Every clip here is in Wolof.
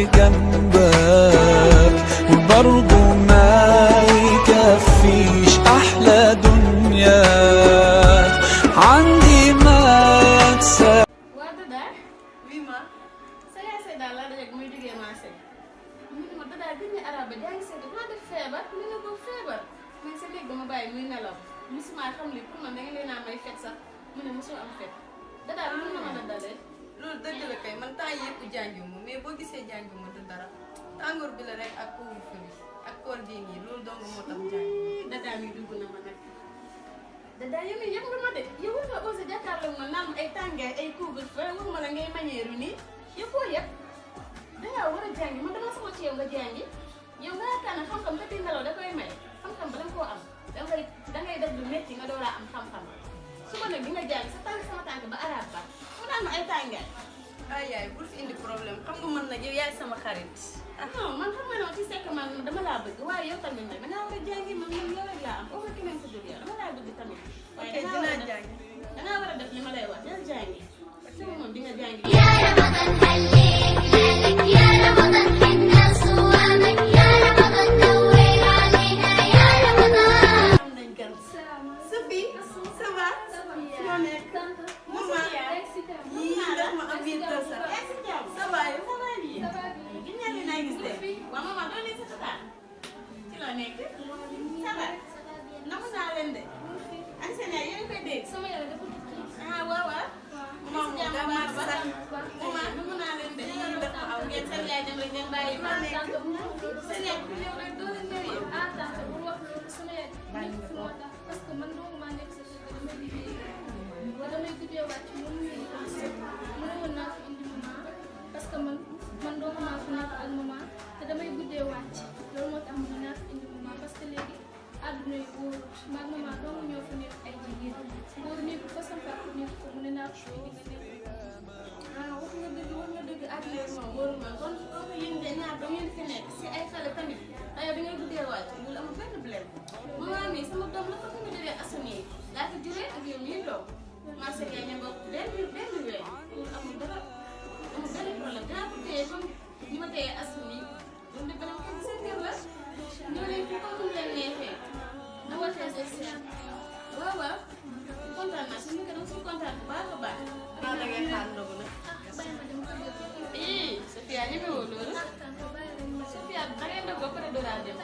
جنبك وبرضه ما يكفيش أحلى دنيا عندي ما يكسب. musuma xam li pour man da nga leen a may fet sax mu ne musul am fet da daal mën na mën a dalee loolu dëgg la kay man temps yëpp jàngi ma mais boo gisee jàngi ma du dara tàngoor bi la rek ak couvre-feu bi ak koor gi nii loolu dong moo tax jàngi da daal mi dugg na ma nag da daal yow mii yëpp nga ma de yow war nga aussi jàkkaarloo ma naan ay tàngaay ay couvre-feu waxuma la ngay mañeeru nii yëppoo yëpp dangaa war a jàngi man dama sama ci yow nga jàngi yow nga yaakaar ne xam-xam ka tey nelaw da koy may xam-xam ba danga koo am dangay def lu métti nga door a am xam-xam suba nag di nga jàng sa tànk sama tànk ba arab ba mu naan ma ay tàngaay ay yaay bul fi indi problème xam nga man nag yow yaay sama xarit non man xam nga ne ci sekk man dama laa bëgg waaye yow tamit nag dangaa war a jàngi man yow rek laa am foofu keneen ko jóg yow dama laa bëgg tamit ok dinaa jàngi dangaa war a def li ma lay wax dina jàngi suba moom di nga jàngi يا رمضان هليك ليلك يا رمضان حنا صوامك يا رمضان نور علينا يا رمضان Sophie ça va moo nekk maman yii ndax ma am biir kër sax ça va yow gis nga li naa gis de waaw maman doo leen sa tataan ci la nekk ça va namu naa leen de ak seen yaay yéen koy dégg ah waaw waaw maman mu dama sax maman namu naa leen de ndax ma am ngeen seen yaay dem rek ngeen bàyyi ma nekk seen yaay ku ñëw rek doo leen ñëw yéen parce que man doomu maa nekk sa kër damay liggéey wala damay guddee wàcc moom mënoon naa fi indi maman parce que man doomu maa fi nekk ak maman te damay guddee wàcc loolu moo tax mën naa fi indi maman parce que léegi àdduna yi wóorut maag maman doomu ñoo fi nekk ay jigéen góor nekk fa sam papa nekk ko mu ne naa ko fi indi nga nekk wax nga dëgg àdduna yi moom wóorul man kon yéen de ñaar ba ngeen fi nekk si ay xale tamit aywa da ngay guddee wàcc loolu amul benn problème maman mi sama doom la ko nga jëlee assuné laa ko juree ak yow mii doom marché yaa ñu bokk benn weer loolu amul benn problème dinaa ko téye comme ni ma téye assuné loolu de beneen kër seen kër la ñoo leen fi comme mu leen neexee na wootee sa seen waaw waaw kontaan naa suñu kër dama si kontaan bu baax a baax. maa da ngay xaar ndogu nag bàyyi ma dem kër ga Sophia ñemewoo loolu Sophia da ngay ndog ba pare dooraa dem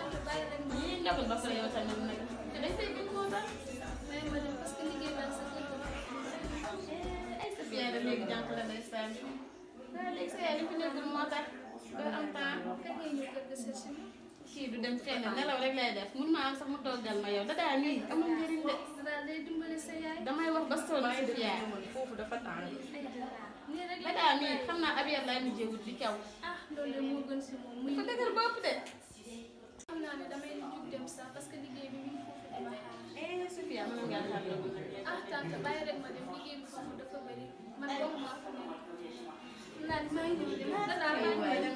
yii ndogul ba pare yow tamit nag te day fay gën moo tax bàyyi ma dem parce que liggéey naa sa kër ga ay Sophia da léegi jànk la ndeysaan waaw léegi sa yaay li fi nekkul moo tax doo am temps kañ ngay ñëw kër ga seet si ma kii du dem fenn nelaw rek lay def mun ma am sax mu toggal ma yow dadaa nii amul njëriñ de daal day dimbali sa yaay damay wax ba sonn Sophia foofu dafa tàng ay nii rek la dadaa nii xam naa ab yar laay mujjee wut di kaw ah loolu de moo gën si moom muy dafa dëgër bopp de xam naa ne damay jug dem sax parce que liggéey bi mu ngi foofu dama xaar Sophia mën ngaa xaar loolu ah tante bàyyi rek ma dem liggéey bi foofu dafa bëri man boobu maa fa nekk naa ni maa ngi dem dadaa maa ngi dem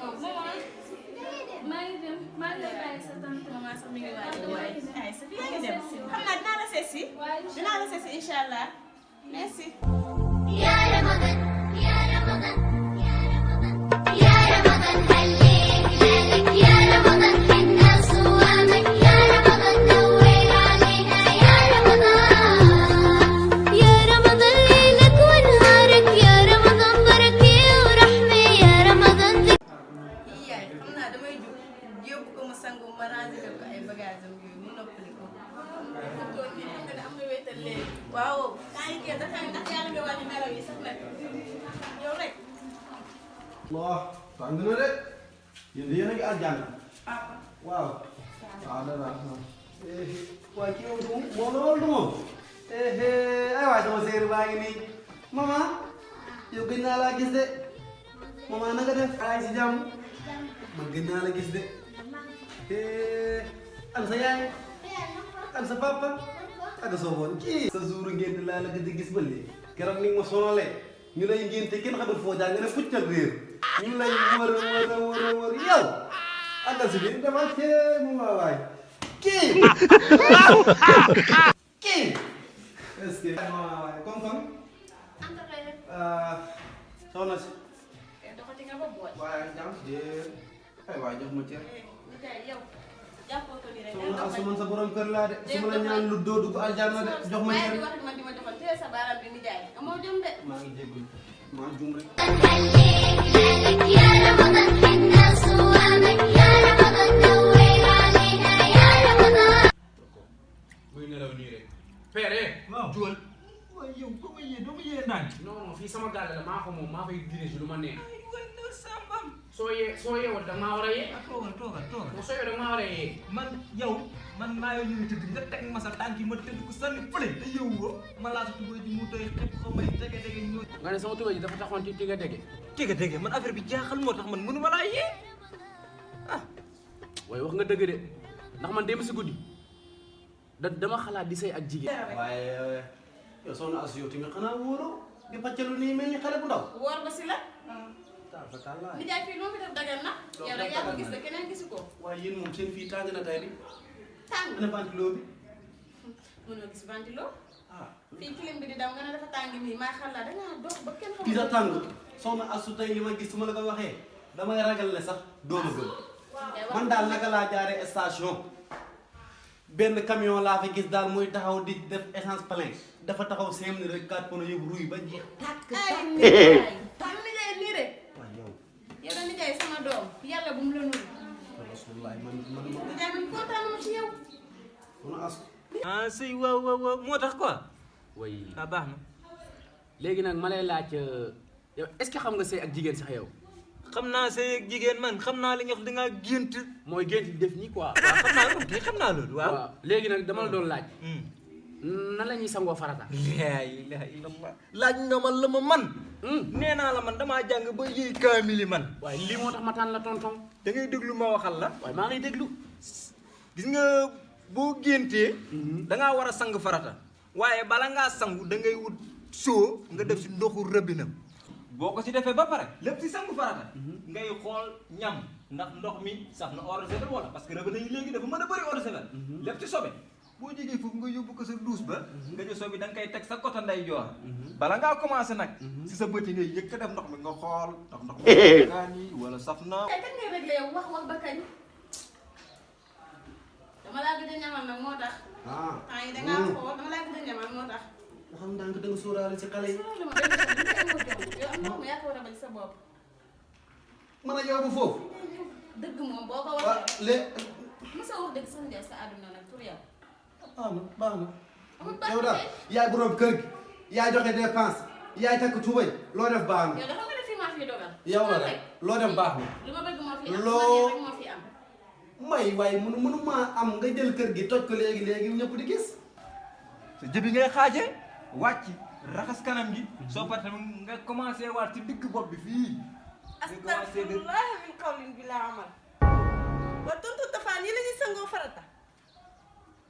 maa ngi dem maa ngi lay bàyyi sa tante maman sax mi ngi waaj waaye ay Sophia ngi dem xam naa dinaa la seet si dinaa la seet si incha allah merci. يا رمضان يا رمضان يا رمضان يا رمضان هليك ليلك يا رمضان حنا صوامك يا رمضان نور علينا يا رمضان يا رمضان ليلك ونهارك يا رمضان بركة ورحمة يا رمضان yii yaay xam naa damay jóg yóbbu ko mu sangu ma rangé ko ay bagages am yooyu mu noppali ko am nga wéetal léegi. waaw temps yii kay dafa ndax yàlla nga wàññi nelaw yi sax nag yow rek. Allah tàng na de yéen a ngi àjjana waaw waaw dara waaye kii moom moom la wala du moom ay waay sama séeri baa ngi nii maman yow gëj naa laa gis de maman na nga def ay si jàmm man gëj naa la gis de an sa yaay an sa papa ak soo woon kii sa jour ngénte laa la gëj a gis ba léegi keroog ni nga ma sonalee ñu lay ngénte kenn xamul foo jaar nga ne fuccal réer ñu lay wër yow àndal si biir demal cee mu ma waay kii kii est-ce que waay comme anta kay rek. soxna si doxati nga ba boot. waaye jàmm si ma cër. Nijaay yow jàppoo ko nii rek. soxna Asu man sa borom kër laa de su ma la ñaan lu doo dugg aljanna de jox ma cër. di wax man di ma joxal téye sa baaraam bi nijaay amoo jom de. maa ngi jégalu maa jum rek. يا رمضان حنا صوامك يا رمضان نور علينا يا رمضان muy nelaw nii rek. père. waaw juwal. waaye yow doo ma yee naan. non non fii sama gàll la maa ko moom maa fay dirige lu ma neex. wala sambam. soo yeewal da nga maa war a yee. toogal. soo yeewal da nga maa war a yee. man maa yoo ñëwee tëdd nga teg ma sa tànk yi ma tëdd ko sànni fële te yow woo ma laa sa tubéy ji mu doy xepp xaw may dege ñëw. nga ne sama tubéy ji dafa taxoon ci tiga dege. dege man affaire bi jaaxal moo tax man mënu ma laa yee waaye wax nga dëgg de ndax man dem si guddi dama xalaat di sëy ak jigéen. waaye yow soxna Asu yow tamit xanaa wóoroo di pàccalu nii mel ni xale bu ndaw. woor ba si la. taala nijaay fii loo fi def dagan na. yow rek yaa ko gis la keneen gisu ko. waaye yéen moom seen fii tàng na tey de. tàng ana ventilo bi. mënoo gis ventilo. ah fii clim bi di daw nga ne dafa tàng nii maa xam la dangaa dox ba kenn fii sax tàng soxna Asu tey li ma gis su ma la ko waxee damay ragal ne sax doo ma gëm. man daal naka laa jaaree station benn camion laa fa gis daal muy taxaw di def essence plein dafa taxaw 5 minutes rek 4 pneus yëpp ruy ba jeex tàkk ay nijaay am nijaay nii rek. waaw yow yow da nijaay sama doom yàlla bu mu la nuyu. rasulullah man nijaay man kontaan na ci yow. soxna Asu ah sëy waaw moo tax quoi way ah baax na léegi nag ma lay laaj yow est-ce que xam nga sëy ak jigéen sax yow. xam naa sëy ak jigéen man xam naa li nga wax dangaa gént mooy gént di def nii quoi. waaw xam naa loolu kay xam naa loolu waaw léegi nag dama la doon laaj. nan la ñuy sangoo farata. laa ilaha illallah laaj nga ma la ma man nee naa la man damaa jàng ba yëy kaamili man waaye lii moo tax ma tànn la tonton. da ngay déglu ma waxal la waaye maa ngi lay déglu. gis nga boo géntee dangaa war a sang farata waaye bala ngaa sangu da ngay wut soo nga def si ndoxu rëbbinam boo ko si defee ba pare lépp si sangu farata ngay xool ñam ndax ndox mi saf na eau de javel wala parce que rëbb nañu léegi dafa mën a bëri eau de javel lépp ci sobe boo jógee foofu nga yóbbu ko sa douche ba nga jël sobe da nga koy teg sa côté nday joor bala ngaa commencé nag si sa bëti ngay yëkk def ndox mi nga xool ndax ndox mi kaan yi wala saf na tey kan ngay réglé yow wax ba kañ. dama laa gëj a ñamal nag moo tax. ah temps yi dangaa xool dama laa gëj a ñamal moo tax. nga xam ndànk da nga sóoraale ci xale yi loolu ma benn yow am na moom yaa ko war a bañ sa bopp. mën a yóbbu foofu dëgg moom boo ko waaw waxee. lé mosoo wax dëgg sax njëriñ sa àdduna nag pour yow. baax na amul baax yow na daal yaay borom kër gi yaay joxe dépense yaay takk tubay loo def baax na yow dafa nga def fii maa fi dogal. yow la rek loo def baax na lu ma bëgg moo fi am loo rek moo fi am. may waaye mënu maa am nga jël kër gi toj ko léegi ñëpp di gis sa jëbi ngay xaaje wàcc raxas kanam gi soo paree tamit nga commencé waat ci digg bopp bi fii astagfirullah min qawlin bi laa amal ba tontu Tafa nii la ñuy sangoo farata.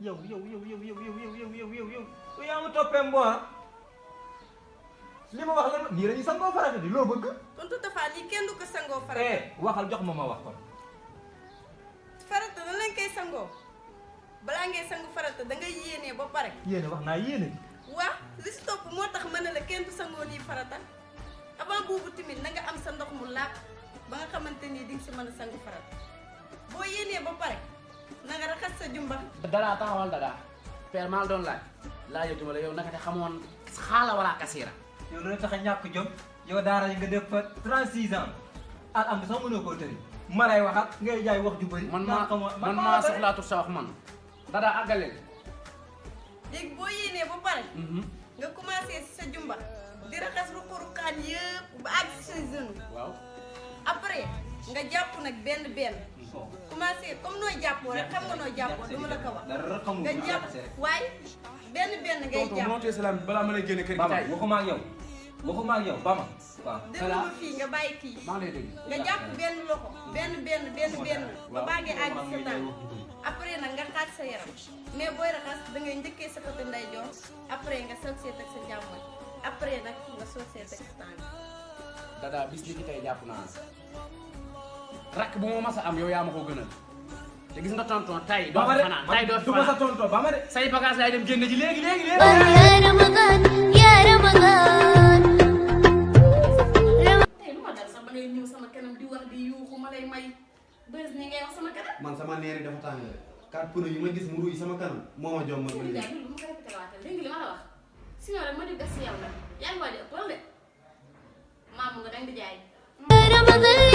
yow yaa ma toppee mboora li ma wax la nii la ñuy sangoo farata di loo bëgg tontu Tafa nii kenn du ko sangoo farata. waxal jox ma wax kon farata nan lañ koy sangoo balaa ngay sangu farata da ngay yéenee ba pare. yéene wax naa yéene waa li si topp moo tax ma ne la kenn du sangoo nii farata avant boobu tamit na nga am sa ndox mu laab ba nga xamante ni di nga si mën a sangu farata boo yéenee ba pare na nga raxas sa jumba. dadaa taxawal dadaa. père maa la doon laajatuma la yow naka te xamoon xaala wala kasiira. yow loolu tax a ñàkk jom yow daara yi nga def fa 36 ans al am sax mënoo koo tëri ma lay waxat ngay jaay wax ju bëri. man maa soxlaatu sa wax man. dadaa àggaleel. léegi boo yéenee ba pare. nga commencé si sa jumba di raxas ruq-ruqaan yëpp ba àgg si sa genou. waaw. après nga jàpp nag benn commencé comme nooy jàppoo rek xam nga nooy jàppoo du ma la ko wax. nga jàpp waaye benn ngay jàpp. tonton salaam balaa ma lay génne kër gi tay waxuma ak yow ba ma waaw. déglu ma fii nga bàyyi kii. maa ngi lay dégg. nga jàpp benn loxo benn ba bàggee àgg sa tànk après nag nga xaaj sa yaram mais booy raxas da ngay njëkkee sa côté ndeyjoor après nga soog see teg sa càmmoñ après nag nga soog see teg sa tànk. dadaa bis ni ki tey jàpp naa rakk bu ma mas a am yow yaa ma ko gënal te gis nga tonton tay doo fi fanaan tay doo fi fanaan sa tonton ba ma de say bagage laay dem génn ji léegi يا رمضان يا رمضان tey lu ma dal sax ba ngay ñëw sama kanam di wax di yuuxu ma lay may bës ni ngay wax sama kanam. man sama neer yi dafa tàng de 4 pneu yu ma gis mu ruy sama kanam moo ma jom ma Sëñ Ndiaye loolu mu ko répété waatal dégg nga li ma la wax sinon rek ma di gas si yow la yaa ngi waaj a ëppal de maamu nga dang di jaay. رمضان